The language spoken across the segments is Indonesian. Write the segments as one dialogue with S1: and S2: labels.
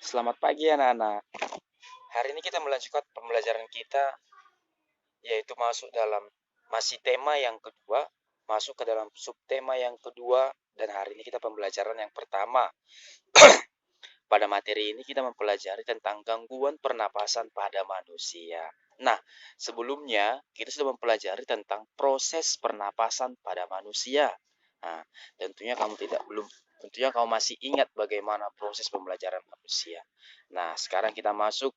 S1: Selamat pagi anak-anak. Hari ini kita melanjutkan pembelajaran kita, yaitu masih tema yang kedua, masuk ke dalam subtema yang kedua, dan hari ini kita pembelajaran yang pertama. Pada materi ini kita mempelajari tentang gangguan pernapasan pada manusia. Nah, sebelumnya kita sudah mempelajari tentang proses pernapasan pada manusia. Nah, tentunya kamu masih ingat bagaimana proses pembelajaran manusia. Nah, sekarang kita masuk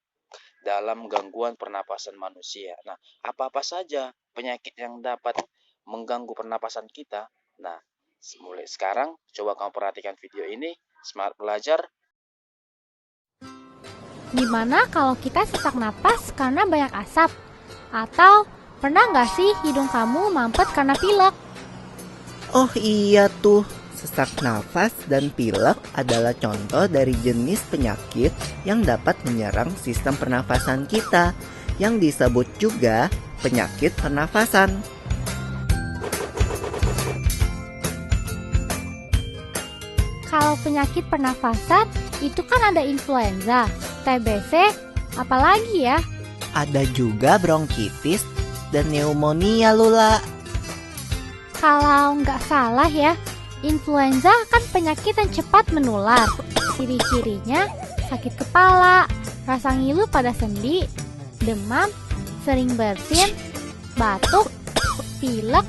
S1: dalam gangguan pernapasan manusia. Nah, apa-apa saja penyakit yang dapat mengganggu pernapasan kita? Nah, mulai sekarang coba kamu perhatikan video ini. Semangat belajar.
S2: Gimana kalau kita sesak napas karena banyak asap? Atau pernah nggak sih hidung kamu mampet karena pilek?
S3: Oh iya tuh, sesak nafas dan pilek adalah contoh dari jenis penyakit yang dapat menyerang sistem pernafasan kita, yang disebut juga penyakit pernafasan.
S2: Kalau penyakit pernafasan, itu kan ada influenza, TBC, apalagi ya?
S3: Ada juga bronkitis dan pneumonia, Lula.
S2: Kalau nggak salah ya, influenza kan penyakit yang cepat menular. Ciri-cirinya sakit kepala, rasa ngilu pada sendi, demam, sering bersin, batuk, pilek,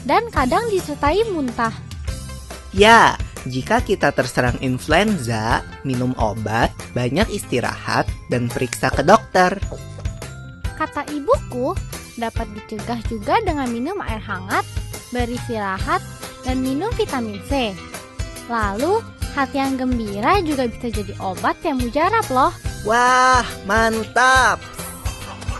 S2: dan kadang disertai muntah.
S3: Ya, jika kita terserang influenza, minum obat, banyak istirahat, dan periksa ke dokter.
S2: Kata ibuku, dapat dicegah juga dengan minum air hangat, beristirahat, dan minum vitamin C. Lalu, hati yang gembira juga bisa jadi obat yang mujarab loh.
S3: Wah, mantap!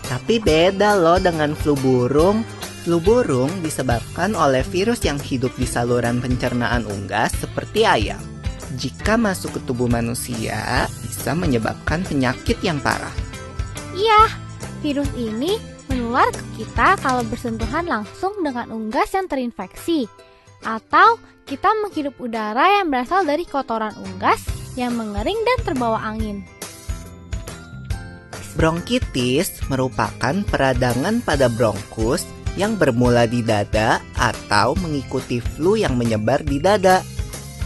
S3: Tapi beda loh dengan flu burung. Flu burung disebabkan oleh virus yang hidup di saluran pencernaan unggas seperti ayam. Jika masuk ke tubuh manusia, bisa menyebabkan penyakit yang parah.
S2: Iya, virus ini menular ke kita kalau bersentuhan langsung dengan unggas yang terinfeksi. Atau kita menghirup udara yang berasal dari kotoran unggas yang mengering dan terbawa angin.
S3: Bronkitis merupakan peradangan pada bronkus yang bermula di dada atau mengikuti flu yang menyebar di dada.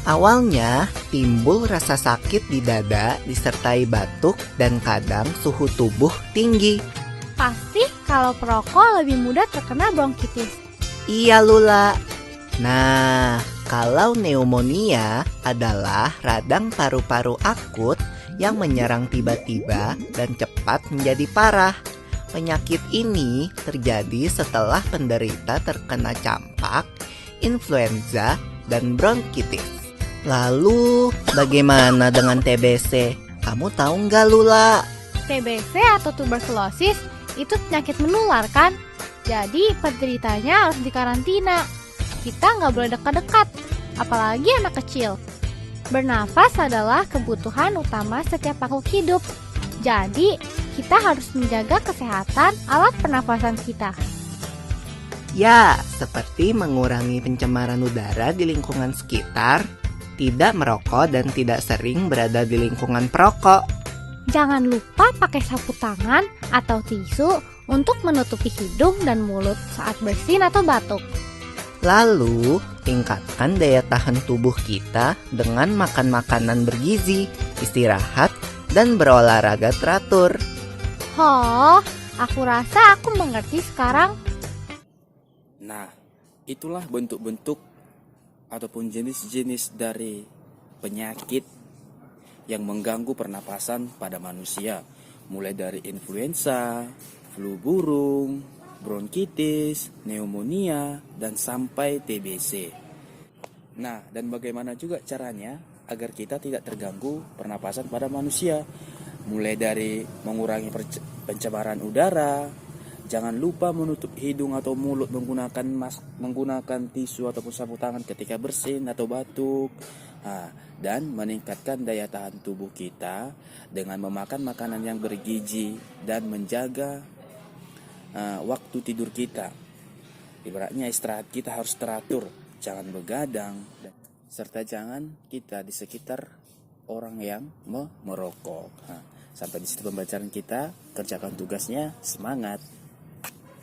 S3: Awalnya timbul rasa sakit di dada disertai batuk dan kadang suhu tubuh tinggi.
S2: Pasti kalau perokok lebih mudah terkena bronkitis.
S3: Iya Lula. Nah, kalau pneumonia adalah radang paru-paru akut yang menyerang tiba-tiba dan cepat menjadi parah. Penyakit ini terjadi setelah penderita terkena campak, influenza, dan bronkitis. Lalu, bagaimana dengan TBC? Kamu tahu nggak, Lula?
S2: TBC atau tuberkulosis itu penyakit menular kan? Jadi penderitanya harus dikarantina. Kita nggak boleh dekat-dekat, apalagi anak kecil. Bernafas adalah kebutuhan utama setiap makhluk hidup. Jadi, kita harus menjaga kesehatan alat pernafasan kita.
S3: Ya, seperti mengurangi pencemaran udara di lingkungan sekitar, tidak merokok dan tidak sering berada di lingkungan perokok.
S2: Jangan lupa pakai sapu tangan atau tisu untuk menutupi hidung dan mulut saat bersin atau batuk.
S3: Lalu, tingkatkan daya tahan tubuh kita dengan makan makanan bergizi, istirahat, dan berolahraga teratur.
S2: Oh, aku rasa aku mengerti sekarang.
S1: Nah, itulah bentuk-bentuk ataupun jenis-jenis dari penyakit yang mengganggu pernapasan pada manusia, mulai dari influenza, flu burung, bronkitis, pneumonia, dan sampai TBC. Nah, dan bagaimana juga caranya agar kita tidak terganggu pernapasan pada manusia? Mulai dari mengurangi pencemaran udara, jangan lupa menutup hidung atau mulut menggunakan tisu ataupun sapu tangan ketika bersin atau batuk. Dan meningkatkan daya tahan tubuh kita dengan memakan makanan yang bergizi dan menjaga waktu tidur kita. Ibaratnya istirahat kita harus teratur, jangan begadang, serta jangan kita di sekitar orang yang merokok. Nah, sampai di situ pembelajaran kita, kerjakan tugasnya, semangat.